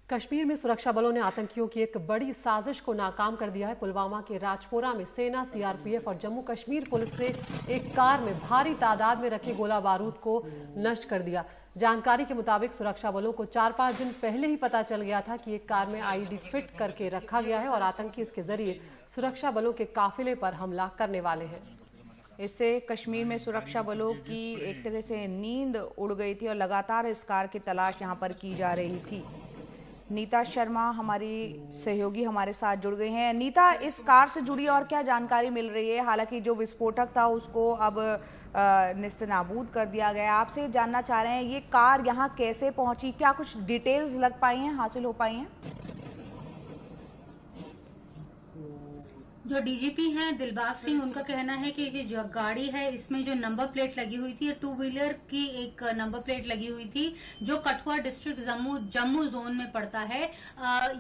कश्मीर में सुरक्षा बलों ने आतंकियों की एक बड़ी साजिश को नाकाम कर दिया है। पुलवामा के राजपोरा में सेना, सीआरपीएफ और जम्मू कश्मीर पुलिस ने एक कार में भारी तादाद में रखे गोला बारूद को नष्ट कर दिया। जानकारी के मुताबिक सुरक्षा बलों को 4-5 दिन पहले ही पता चल गया था कि एक कार में आईईडी फिट करके रखा गया है और आतंकी इसके जरिए सुरक्षा बलों के काफिले पर हमला करने वाले हैं। इससे कश्मीर में सुरक्षा बलों की एक तरह से नींद उड़ गई थी और लगातार इस कार की तलाश यहां पर की जा रही थी। नीता शर्मा हमारी सहयोगी हमारे साथ जुड़ गई हैं। नीता, इस कार से जुड़ी और क्या जानकारी मिल रही है? हालांकि जो विस्फोटक था उसको अब नेस्तनाबूद कर दिया गया। आपसे जानना चाह रहे हैं ये कार यहाँ कैसे पहुंची, क्या कुछ डिटेल्स लग पाई हैं, हासिल हो पाई हैं? जो डीजीपी हैं दिलबाग सिंह, उनका कहना है कि जो गाड़ी है इसमें जो नंबर प्लेट लगी हुई थी, 2 व्हीलर की एक नंबर प्लेट लगी हुई थी जो कठुआ डिस्ट्रिक्ट जम्मू जोन में पड़ता है।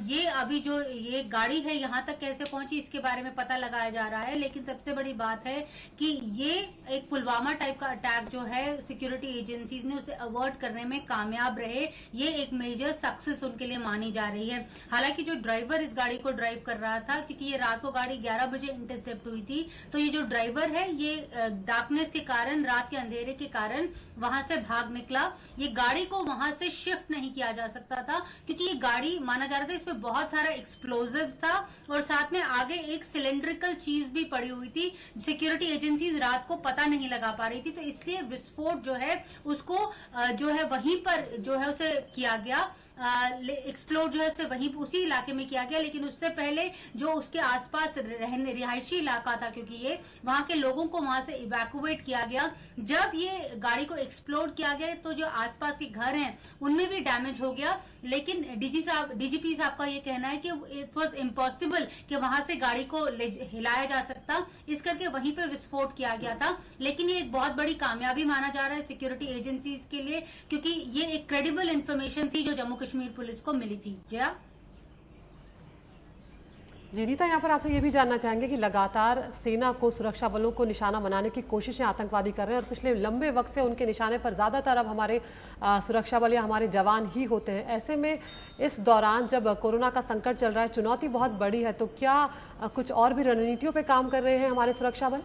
ये अभी जो ये गाड़ी है यहाँ तक कैसे पहुंची इसके बारे में पता लगाया जा रहा है, लेकिन सबसे बड़ी बात है कि ये एक पुलवामा टाइप का अटैक जो है सिक्योरिटी एजेंसीज ने उसे अवॉइड करने में कामयाब रहे। ये एक मेजर सक्सेस उनके लिए मानी जा रही है। हालांकि जो ड्राइवर इस गाड़ी को ड्राइव कर रहा था, क्योंकि ये रात को गाड़ी 11 बजे इंटरसेप्ट हुई थी, तो ये जो ड्राइवर है ये डार्कनेस के कारण, रात के अंधेरे के कारण वहां से भाग निकला। ये गाड़ी को वहां से शिफ्ट नहीं किया जा सकता था क्योंकि ये गाड़ी माना जा रहा था इसमें बहुत सारा एक्सप्लोजिव्स था और साथ में आगे एक सिलेंड्रिकल चीज भी पड़ी हुई थी। सिक्योरिटी एजेंसीज रात को पता नहीं लगा पा रही थी, तो इसलिए विस्फोट जो है उसको जो है वहीं पर जो है उसे किया गया, एक्सप्लोड जो है उसे वहीं उसी इलाके में किया गया। लेकिन उससे पहले जो उसके आसपास रिहायशी इलाका था, क्योंकि ये वहां के लोगों को वहां से इवैक्यूएट किया गया। जब ये गाड़ी को एक्सप्लोड किया गया तो जो आसपास के घर हैं उनमें भी डैमेज हो गया। लेकिन डीजीपी साहब का ये कहना है कि इट वॉज इम्पॉसिबल कि वहां से गाड़ी को हिलाया जा सकता, इस करके वहीं पे विस्फोट किया गया था। लेकिन ये एक बहुत बड़ी कामयाबी माना जा रहा है सिक्योरिटी एजेंसीज के लिए, क्योंकि ये एक क्रेडिबल इंफॉर्मेशन थी जो जम्मू कश्मीर पुलिस को मिली थी। जया जी नीता, यहाँ पर आपसे ये भी जानना चाहेंगे कि लगातार सेना को, सुरक्षा बलों को निशाना बनाने की कोशिशें आतंकवादी कर रहे हैं और पिछले लंबे वक्त से उनके निशाने पर ज्यादातर अब हमारे सुरक्षा बल या हमारे जवान ही होते हैं। ऐसे में इस दौरान जब कोरोना का संकट चल रहा है, चुनौती बहुत बड़ी है, तो क्या कुछ और भी रणनीतियों पर काम कर रहे हैं हमारे सुरक्षा बल?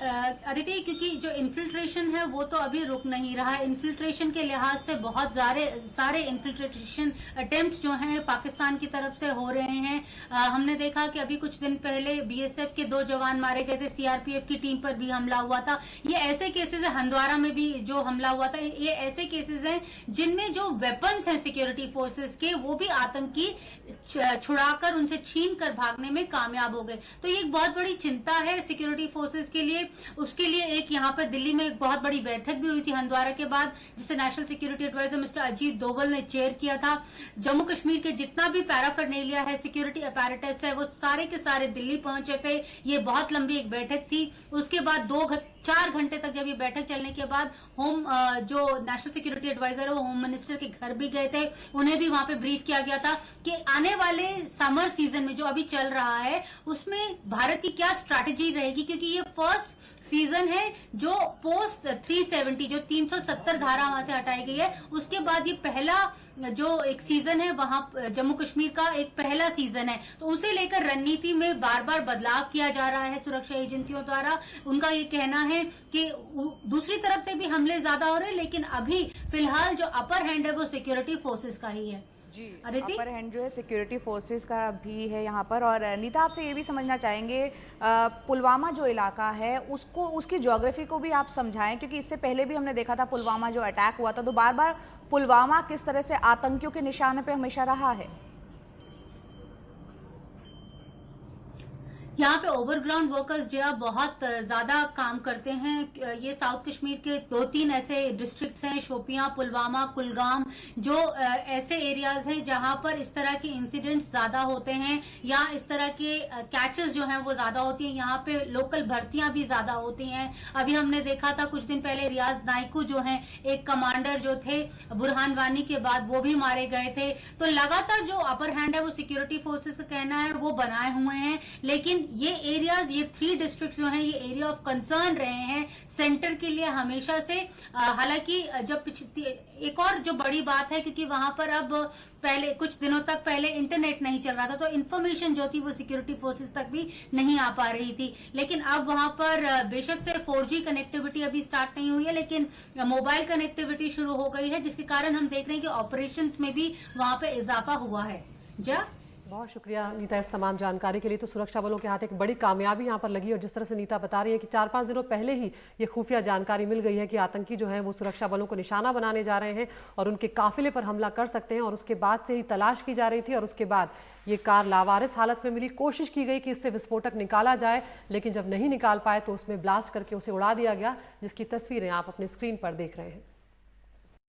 अदिति, क्योंकि जो इन्फिल्ट्रेशन है वो तो अभी रुक नहीं रहा है। इन्फिल्ट्रेशन के लिहाज से बहुत सारे इन्फिल्ट्रेशन अटेम्प्ट जो हैं पाकिस्तान की तरफ से हो रहे हैं। हमने देखा कि अभी कुछ दिन पहले बीएसएफ के 2 जवान मारे गए थे, सीआरपीएफ की टीम पर भी हमला हुआ था। ये ऐसे केसेस है, हंदवारा में भी जो हमला हुआ था, ये ऐसे केसेस हैं जिनमें जो वेपन्स हैं सिक्योरिटी फोर्सेस के वो भी आतंकी छुड़ाकर उनसे छीन कर भागने में कामयाब हो गए। तो ये एक बहुत बड़ी चिंता है सिक्योरिटी फोर्सेस के लिए। उसके लिए एक यहाँ पर दिल्ली में एक बहुत बड़ी बैठक भी हुई थी हंदवारा के बाद, जिसे national security adviser mister Ajit Doval ने चेयर किया था। जम्मू कश्मीर के जितना भी पैराफर्नेलिया है, सिक्योरिटी अपैरेटस है, वो सारे के सारे दिल्ली पहुंचे थे। ये बहुत लंबी एक बैठक थी। उसके बाद 4 घंटे तक जब ये बैठक चलने के बाद जो नेशनल सिक्योरिटी एडवाइजर है वो होम मिनिस्टर के घर भी गए थे। उन्हें भी वहां पे ब्रीफ किया गया था कि आने वाले समर सीजन में जो अभी चल रहा है उसमें भारत की क्या स्ट्रैटेजी रहेगी, क्योंकि ये फर्स्ट सीजन है जो पोस्ट 370 जो 370 धारा वहां से हटाई गई है, उसके बाद ये पहला जो एक सीजन है वहां जम्मू कश्मीर का एक पहला सीजन है। तो उसे लेकर रणनीति में बार बार बदलाव किया जा रहा है सुरक्षा एजेंसियों द्वारा। उनका ये कहना है कि दूसरी तरफ से भी हमले ज्यादा हो रहे हैं, लेकिन अभी फिलहाल जो अपर हैंड है वो सिक्योरिटी फोर्सेस का ही है। जी, अपर हैंड जो है सिक्योरिटी फोर्सेस का भी है यहाँ पर। और नीता, आपसे ये भी समझना चाहेंगे पुलवामा जो इलाका है उसको, उसकी ज्योग्राफी को भी आप समझाएं, क्योंकि इससे पहले भी हमने देखा था पुलवामा जो अटैक हुआ था, तो बार बार पुलवामा किस तरह से आतंकियों के निशाने पे हमेशा रहा है। यहाँ पे ओवरग्राउंड वर्कर्स जो है बहुत ज्यादा काम करते हैं। ये साउथ कश्मीर के 2-3 ऐसे डिस्ट्रिक्ट्स हैं, शोपियां, पुलवामा, कुलगाम, जो ऐसे एरियाज हैं जहां पर इस तरह के इंसिडेंट्स ज्यादा होते हैं या इस तरह के कैचेस जो हैं वो ज्यादा होती हैं। यहाँ पे लोकल भर्तियां भी ज्यादा होती हैं। अभी हमने देखा था कुछ दिन पहले रियाज नाइकू जो हैं, एक कमांडर जो थे बुरहान वानी के बाद, वो भी मारे गए थे। तो लगातार जो अपर हैंड है वो सिक्योरिटी फोर्सेस का कहना है वो बनाए हुए हैं, लेकिन लेकिन ये एरियाज, ये 3 डिस्ट्रिक्ट जो हैं, ये एरिया ऑफ कंसर्न रहे हैं सेंटर के लिए हमेशा से। हालांकि जब एक और जो बड़ी बात है, क्योंकि वहां पर अब पहले कुछ दिनों तक पहले इंटरनेट नहीं चल रहा था, तो इन्फॉर्मेशन जो थी वो सिक्योरिटी फोर्सेस तक भी नहीं आ पा रही थी। लेकिन अब वहां पर बेशक से 4G कनेक्टिविटी अभी स्टार्ट नहीं हुई है, लेकिन मोबाइल कनेक्टिविटी शुरू हो गई है, जिसके कारण हम देख रहे हैं कि ऑपरेशंस में भी वहां पे इजाफा हुआ है। बहुत शुक्रिया नीता इस तमाम जानकारी के लिए। तो सुरक्षा बलों के हाथ एक बड़ी कामयाबी यहाँ पर लगी, और जिस तरह से नीता बता रही है कि 4-5 दिनों पहले ही ये खुफिया जानकारी मिल गई है कि आतंकी जो है वो सुरक्षा बलों को निशाना बनाने जा रहे हैं और उनके काफिले पर हमला कर सकते हैं, और उसके बाद से ही तलाश की जा रही थी। और उसके बाद ये कार लावारिस हालत में मिली। कोशिश की गई कि इससे विस्फोटक निकाला जाए, लेकिन जब नहीं निकाल पाए तो उसमें ब्लास्ट करके उसे उड़ा दिया गया, जिसकी तस्वीरें आप अपने स्क्रीन पर देख रहे हैं।